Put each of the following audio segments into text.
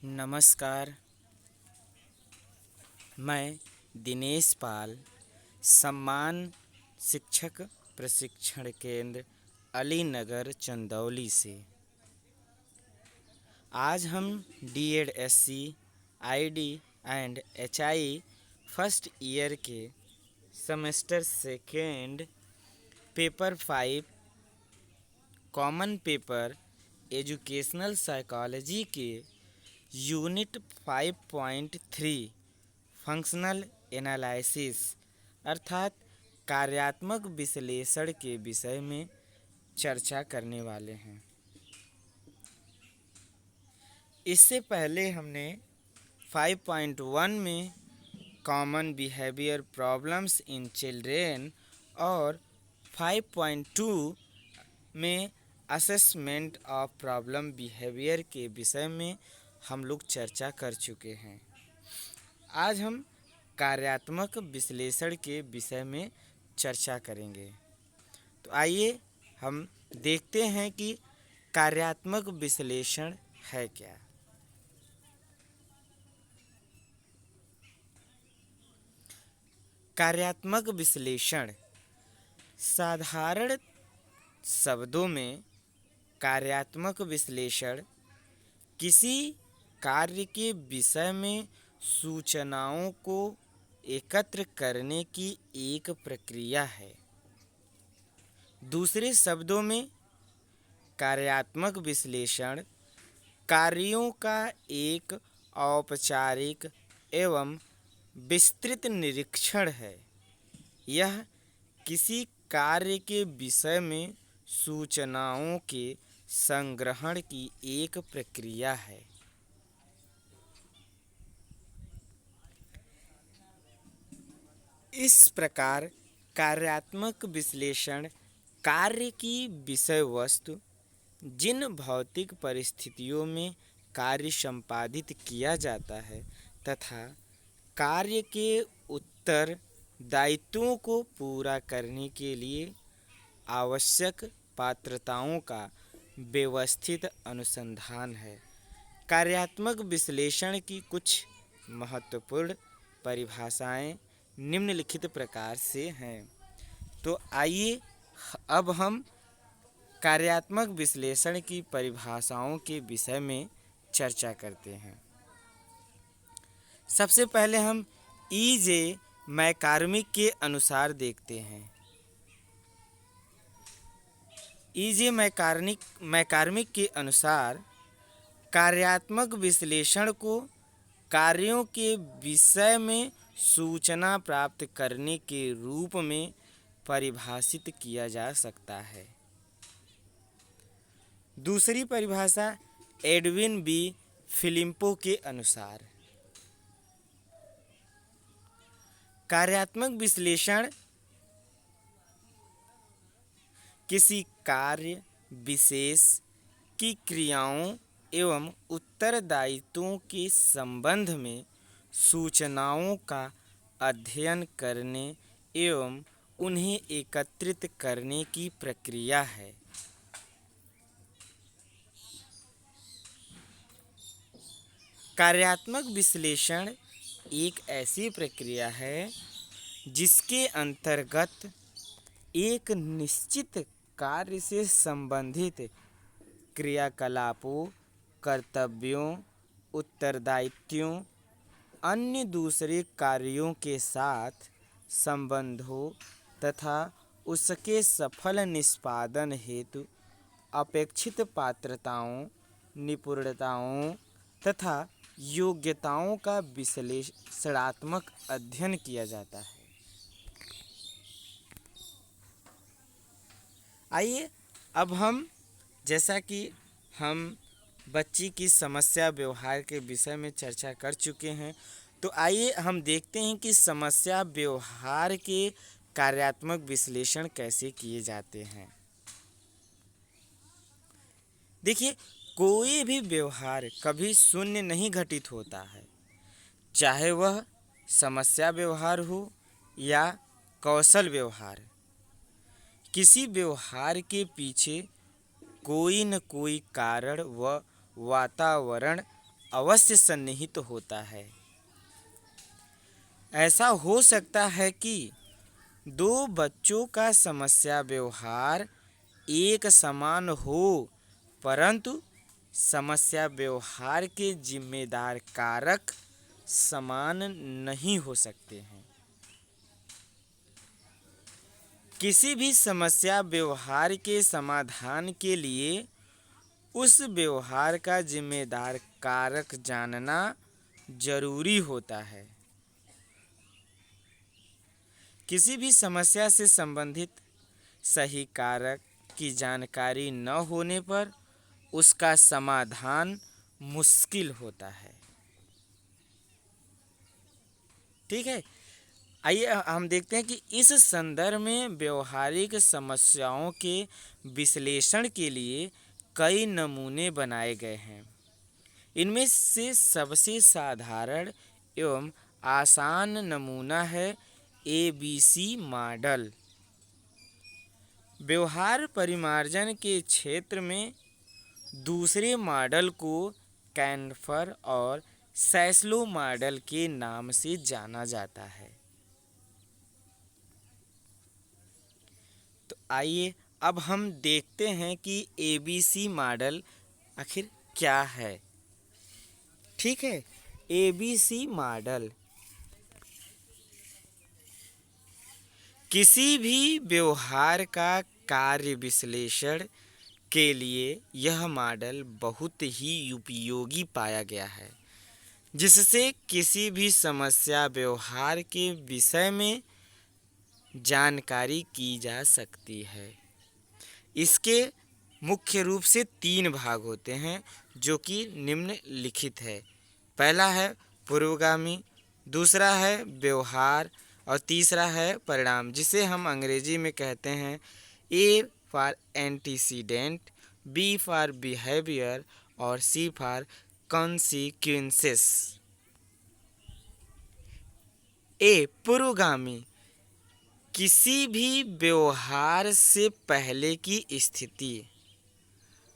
नमस्कार। मैं दिनेश पाल, सम्मान शिक्षक प्रशिक्षण केंद्र अलीनगर चंदौली से। आज हम DEd SC, ID and HI first year के semester second paper 5 common paper educational psychology के यूनिट 5.3 फंक्शनल एनालिसिस अर्थात कार्यात्मक विश्लेषण के विषय में चर्चा करने वाले हैं। इससे पहले हमने 5.1 में common behaviour problems in children और 5.2 में असेसमेंट ऑफ प्रॉब्लम बिहेवियर के विषय में हम लोग चर्चा कर चुके हैं। आज हम कार्यात्मक विश्लेषण के विषय में चर्चा करेंगे। तो आइए हम देखते हैं कि कार्यात्मक विश्लेषण है क्या। कार्यात्मक विश्लेषण साधारण शब्दों में कार्यात्मक विश्लेषण किसी कार्य के विषय में सूचनाओं को एकत्र करने की एक प्रक्रिया है। दूसरे शब्दों में कार्यात्मक विश्लेषण कार्यों का एक औपचारिक एवं विस्तृत निरीक्षण है। यह किसी कार्य के विषय में सूचनाओं के संग्रहण की एक प्रक्रिया है। इस प्रकार कार्यात्मक विश्लेषण कार्य की विषय वस्तु, जिन भौतिक परिस्थितियों में कार्य संपादित किया जाता है तथा कार्य के उत्तरदायित्वों को पूरा करने के लिए आवश्यक पात्रताओं का व्यवस्थित अनुसंधान है। कार्यात्मक विश्लेषण की कुछ महत्वपूर्ण परिभाषाएं निम्नलिखित प्रकार से हैं। तो आइए अब हम कार्यात्मक विश्लेषण की परिभाषाओं के विषय में चर्चा करते हैं। सबसे पहले हम ईजे मैकार्मिक के अनुसार देखते हैं। ईजे मैकार्मिक के अनुसार कार्यात्मक विश्लेषण को कार्यों के विषय में सूचना प्राप्त करने के रूप में परिभाषित किया जा सकता है। दूसरी परिभाषा एडविन बी फिलिप्पो के अनुसार कार्यात्मक विश्लेषण किसी कार्य विशेष की क्रियाओं एवं उत्तरदायित्वों के संबंध में सूचनाओं का अध्ययन करने एवं उन्हें एकत्रित करने की प्रक्रिया है। कार्यात्मक विश्लेषण एक ऐसी प्रक्रिया है जिसके अंतर्गत एक निश्चित कार्य से संबंधित क्रियाकलापों, कर्तव्यों, उत्तरदायित्वों, अन्य दूसरे कार्यों के साथ संबंधों तथा उसके सफल निष्पादन हेतु अपेक्षित पात्रताओं, निपुणताओं तथा योग्यताओं का विश्लेषणात्मक अध्ययन किया जाता है। आइए अब हम जैसा कि हम बच्ची की समस्या व्यवहार के विषय में चर्चा कर चुके हैं, तो आइए हम देखते हैं कि समस्या व्यवहार के कार्यात्मक विश्लेषण कैसे किए जाते हैं। देखिए, कोई भी व्यवहार कभी शून्य नहीं घटित होता है, चाहे वह समस्या व्यवहार हो या कौशल व्यवहार। किसी व्यवहार के पीछे कोई न कोई कारण व वातावरण अवश्य सन्निहित होता है। ऐसा हो सकता है कि दो बच्चों का समस्या व्यवहार एक समान हो, परंतु समस्या व्यवहार के जिम्मेदार कारक समान नहीं हो सकते हैं। किसी भी समस्या व्यवहार के समाधान के लिए उस व्यवहार का जिम्मेदार कारक जानना जरूरी होता है। किसी भी समस्या से संबंधित सही कारक की जानकारी न होने पर उसका समाधान मुश्किल होता है। ठीक है, आइए हम देखते हैं कि इस संदर्भ में व्यवहारिक समस्याओं के विश्लेषण के लिए कई नमूने बनाए गए हैं। इनमें से सबसे साधारण एवं आसान नमूना है ABC मॉडल। व्यवहार परिमार्जन के क्षेत्र में दूसरे मॉडल को कैनफर और सैस्लो मॉडल के नाम से जाना जाता है। तो आइए अब हम देखते हैं कि ABC मॉडल आखिर क्या है। ठीक है, ABC मॉडल किसी भी व्यवहार का कार्य विश्लेषण के लिए यह मॉडल बहुत ही उपयोगी पाया गया है, जिससे किसी भी समस्या व्यवहार के विषय में जानकारी की जा सकती है। इसके मुख्य रूप से 3 भाग होते हैं जो कि निम्नलिखित है। पहला है पूर्वगामी, दूसरा है व्यवहार और तीसरा है परिणाम, जिसे हम अंग्रेजी में कहते हैं A for antecedent, B for behaviour और C फॉर कॉन्सिक्वेंसेस। ए पूर्वगामी किसी भी व्यवहार से पहले की स्थिति,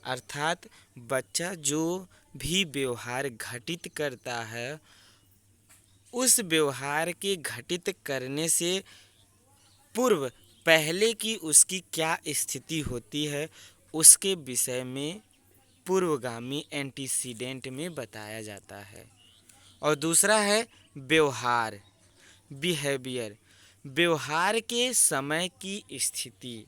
अर्थात बच्चा जो भी व्यवहार घटित करता है उस व्यवहार के घटित करने से पूर्व पहले की उसकी क्या स्थिति होती है उसके विषय में पूर्वगामी एंटीसीडेंट में बताया जाता है। और दूसरा है व्यवहार, बिहेवियर, व्यवहार के समय की स्थिति,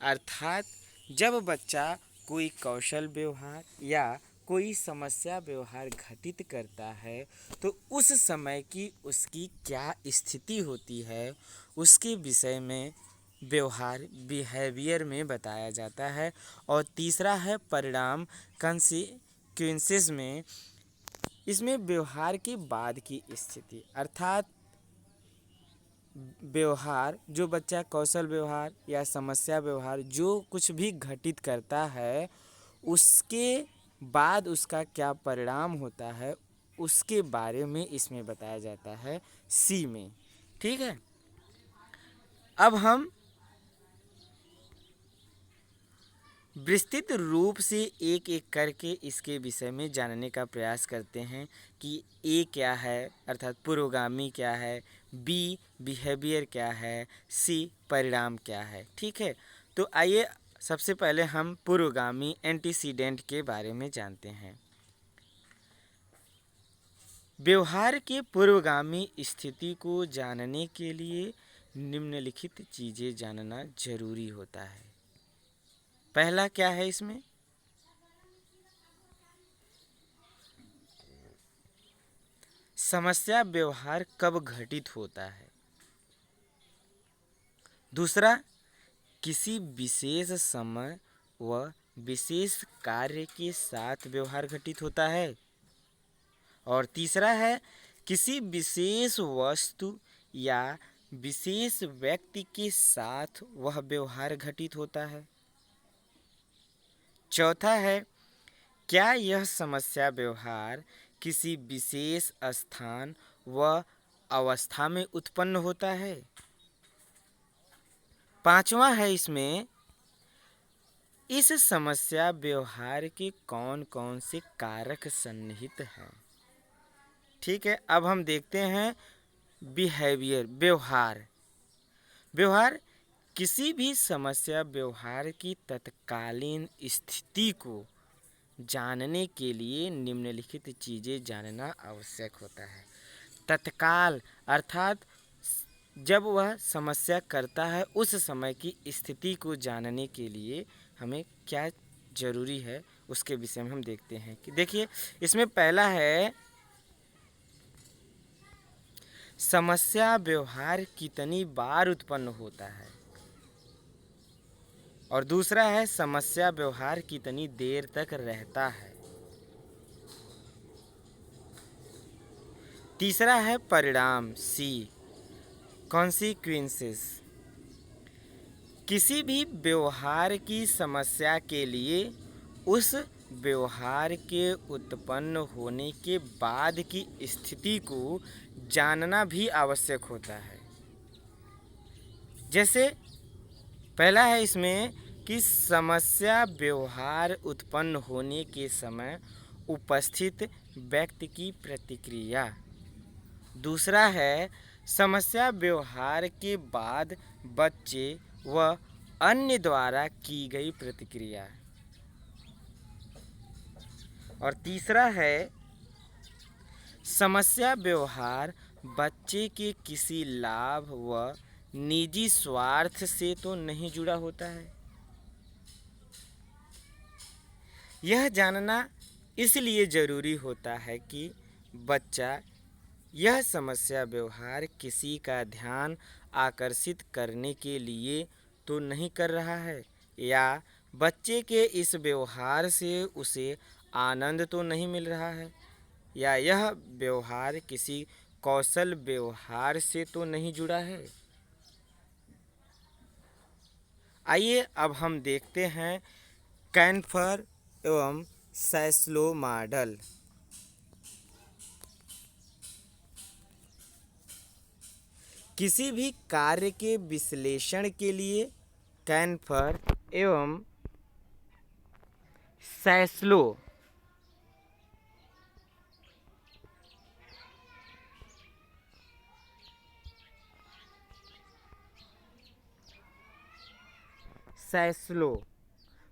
अर्थात जब बच्चा कोई कौशल व्यवहार या कोई समस्या व्यवहार घटित करता है तो उस समय की उसकी क्या स्थिति होती है उसके विषय में व्यवहार, बिहेवियर में बताया जाता है। और तीसरा है परिणाम, कॉन्सिक्वेंसेस में, इसमें व्यवहार के बाद की स्थिति, अर्थात व्यवहार जो बच्चा कौशल व्यवहार या समस्या व्यवहार जो कुछ भी घटित करता है उसके बाद उसका क्या परिणाम होता है उसके बारे में इसमें बताया जाता है सी में। ठीक है, अब हम विस्तृत रूप से एक एक करके इसके विषय में जानने का प्रयास करते हैं कि ए क्या है अर्थात पुरोगामी क्या है, बी बिहेवियर क्या है, सी परिणाम क्या है। ठीक है, तो आइए सबसे पहले हम पुरोगामी एंटीसीडेंट के बारे में जानते हैं। व्यवहार के पूर्वगामी स्थिति को जानने के लिए निम्नलिखित चीज़ें जानना जरूरी होता है। पहला क्या है इसमें, समस्या व्यवहार कब घटित होता है। दूसरा, किसी विशेष समय व विशेष कार्य के साथ व्यवहार घटित होता है। और तीसरा है किसी विशेष वस्तु या विशेष व्यक्ति के साथ वह व्यवहार घटित होता है। चौथा है क्या यह समस्या व्यवहार किसी विशेष स्थान व अवस्था में उत्पन्न होता है। पांचवा है इसमें इस समस्या व्यवहार के कौन कौन से कारक सन्निहित हैं। ठीक है, अब हम देखते हैं बिहेवियर, व्यवहार। व्यवहार किसी भी समस्या व्यवहार की तत्कालीन स्थिति को जानने के लिए निम्नलिखित चीज़ें जानना आवश्यक होता है। तत्काल अर्थात जब वह समस्या करता है उस समय की स्थिति को जानने के लिए हमें क्या जरूरी है उसके विषय में हम देखते हैं कि देखिए इसमें पहला है समस्या व्यवहार कितनी बार उत्पन्न होता है और दूसरा है समस्या व्यवहार कितनी देर तक रहता है। तीसरा है परिणाम सी, कॉन्सिक्वेंसेस। किसी भी व्यवहार की समस्या के लिए उस व्यवहार के उत्पन्न होने के बाद की स्थिति को जानना भी आवश्यक होता है। जैसे पहला है इसमें कि समस्या व्यवहार उत्पन्न होने के समय उपस्थित व्यक्ति की प्रतिक्रिया। दूसरा है समस्या व्यवहार के बाद बच्चे व अन्य द्वारा की गई प्रतिक्रिया। और तीसरा है समस्या व्यवहार बच्चे के किसी लाभ व निजी स्वार्थ से तो नहीं जुड़ा होता है। यह जानना इसलिए ज़रूरी होता है कि बच्चा यह समस्या व्यवहार किसी का ध्यान आकर्षित करने के लिए तो नहीं कर रहा है या बच्चे के इस व्यवहार से उसे आनंद तो नहीं मिल रहा है या यह व्यवहार किसी कौशल व्यवहार से तो नहीं जुड़ा है। आइए अब हम देखते हैं कैनफर एवं सैस्लो मॉडल। किसी भी कार्य के विश्लेषण के लिए कैनफर एवं सैस्लो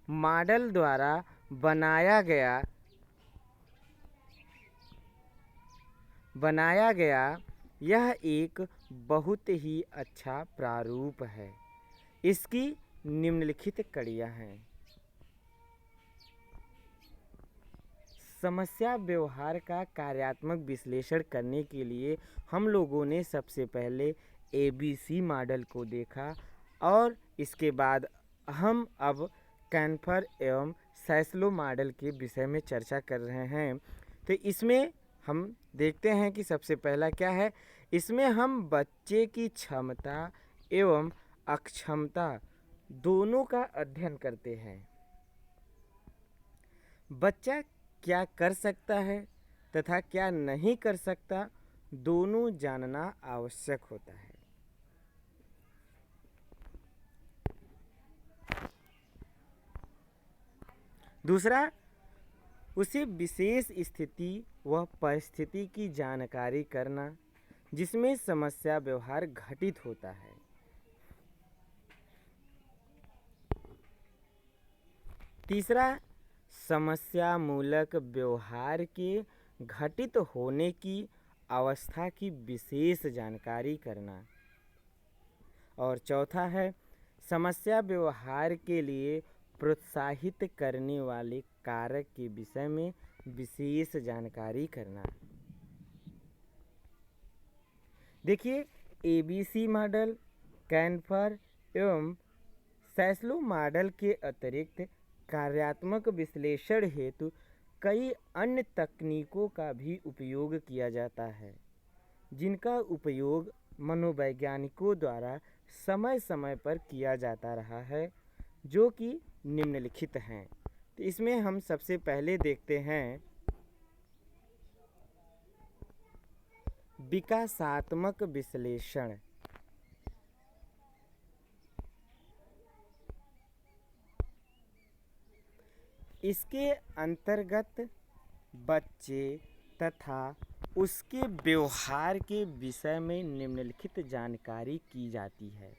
मॉडल द्वारा बनाया गया यह एक बहुत ही अच्छा प्रारूप है। इसकी निम्नलिखित कड़ियाँ हैं। समस्या व्यवहार का कार्यात्मक विश्लेषण करने के लिए हम लोगों ने सबसे पहले ABC मॉडल को देखा और इसके बाद हम अब कैनफर एवं सैस्लो मॉडल के विषय में चर्चा कर रहे हैं। तो इसमें हम देखते हैं कि सबसे पहला क्या है। इसमें हम बच्चे की क्षमता एवं अक्षमता दोनों का अध्ययन करते हैं। बच्चा क्या कर सकता है तथा क्या नहीं कर सकता दोनों जानना आवश्यक होता है। दूसरा, उसे विशेष स्थिति व परिस्थिति की जानकारी करना जिसमें समस्या व्यवहार घटित होता है। तीसरा, समस्या मूलक व्यवहार के घटित होने की अवस्था की विशेष जानकारी करना। और चौथा है समस्या व्यवहार के लिए प्रोत्साहित करने वाले कारक के विषय में विशेष जानकारी करना। देखिए ABC मॉडल, कैनफर एवं सैस्लो मॉडल के अतिरिक्त कार्यात्मक विश्लेषण हेतु कई अन्य तकनीकों का भी उपयोग किया जाता है जिनका उपयोग मनोवैज्ञानिकों द्वारा समय समय पर किया जाता रहा है जो कि निम्नलिखित हैं। तो इसमें हम सबसे पहले देखते हैं विकासात्मक विश्लेषण। इसके अंतर्गत बच्चे तथा उसके व्यवहार के विषय में निम्नलिखित जानकारी की जाती है।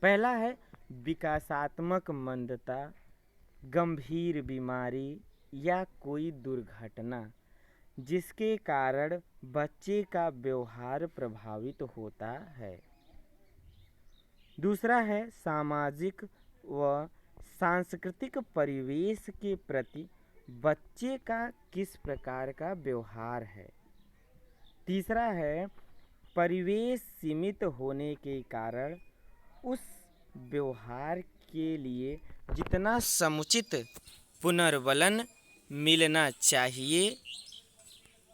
पहला है विकासात्मक मंदता, गंभीर बीमारी या कोई दुर्घटना जिसके कारण बच्चे का व्यवहार प्रभावित होता है। दूसरा है सामाजिक व सांस्कृतिक परिवेश के प्रति बच्चे का किस प्रकार का व्यवहार है। तीसरा है परिवेश सीमित होने के कारण उस व्यवहार के लिए जितना समुचित पुनर्बलन मिलना चाहिए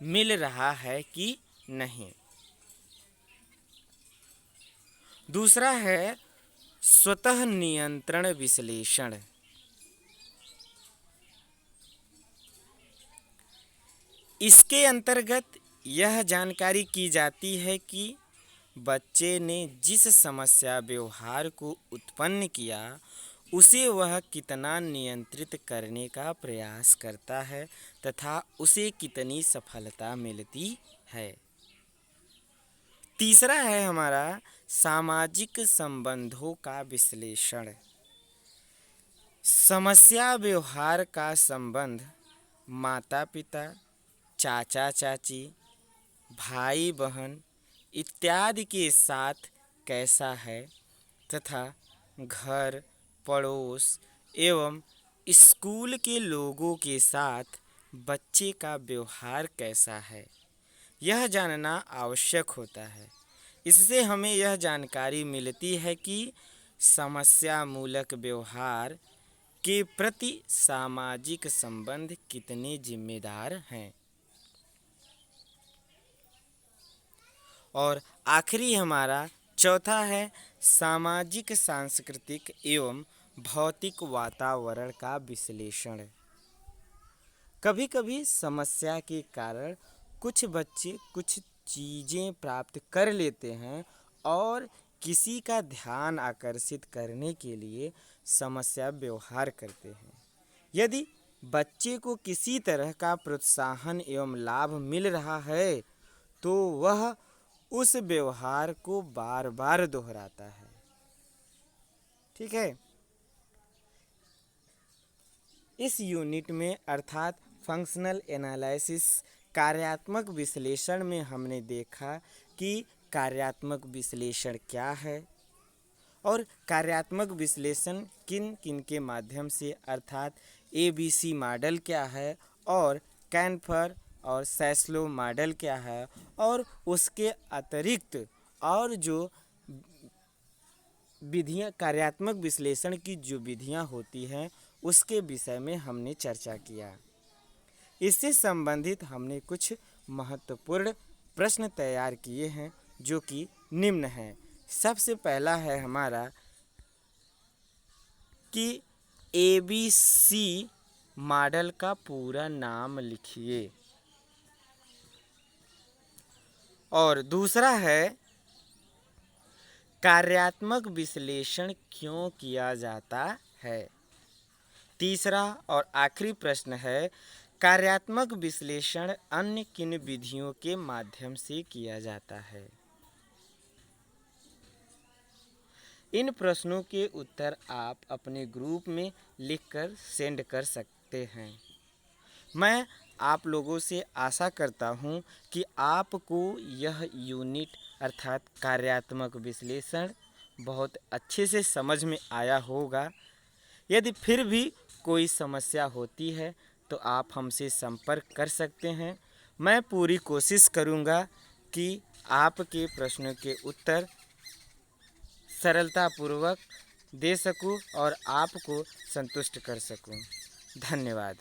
मिल रहा है कि नहीं। दूसरा है स्वतः नियंत्रण विश्लेषण। इसके अंतर्गत यह जानकारी की जाती है कि बच्चे ने जिस समस्या व्यवहार को उत्पन्न किया उसे वह कितना नियंत्रित करने का प्रयास करता है तथा उसे कितनी सफलता मिलती है। तीसरा है हमारा सामाजिक संबंधों का विश्लेषण। समस्या व्यवहार का संबंध माता पिता, चाचा चाची, भाई बहन इत्यादि के साथ कैसा है तथा घर, पड़ोस एवं स्कूल के लोगों के साथ बच्चे का व्यवहार कैसा है, यह जानना आवश्यक होता है। इससे हमें यह जानकारी मिलती है कि समस्या मूलक व्यवहार के प्रति सामाजिक संबंध कितने जिम्मेदार हैं। और आखिरी हमारा चौथा है सामाजिक, सांस्कृतिक एवं भौतिक वातावरण का विश्लेषण। कभी कभी समस्या के कारण कुछ बच्चे कुछ चीज़ें प्राप्त कर लेते हैं और किसी का ध्यान आकर्षित करने के लिए समस्या व्यवहार करते हैं। यदि बच्चे को किसी तरह का प्रोत्साहन एवं लाभ मिल रहा है तो वह उस व्यवहार को बार बार दोहराता है। ठीक है। इस यूनिट में अर्थात फंक्शनल एनालिसिस कार्यात्मक विश्लेषण में हमने देखा कि कार्यात्मक विश्लेषण क्या है और कार्यात्मक विश्लेषण किन किन के माध्यम से अर्थात ABC मॉडल क्या है और कैनफर और सैस्लो मॉडल क्या है और उसके अतिरिक्त और जो विधियां कार्यात्मक विश्लेषण की जो विधियां होती हैं उसके विषय में हमने चर्चा किया। इससे संबंधित हमने कुछ महत्वपूर्ण प्रश्न तैयार किए हैं जो कि निम्न हैं। सबसे पहला है हमारा कि ABC मॉडल का पूरा नाम लिखिए। और दूसरा है कार्यात्मक विश्लेषण क्यों किया जाता है। तीसरा और आखिरी प्रश्न है कार्यात्मक विश्लेषण अन्य किन विधियों के माध्यम से किया जाता है। इन प्रश्नों के उत्तर आप अपने ग्रुप में लिखकर सेंड कर सकते हैं। मैं आप लोगों से आशा करता हूं कि आपको यह यूनिट अर्थात कार्यात्मक विश्लेषण बहुत अच्छे से समझ में आया होगा। यदि फिर भी कोई समस्या होती है तो आप हमसे संपर्क कर सकते हैं। मैं पूरी कोशिश करूंगा कि आपके प्रश्नों के उत्तर सरलतापूर्वक दे सकूं और आपको संतुष्ट कर सकूं। धन्यवाद।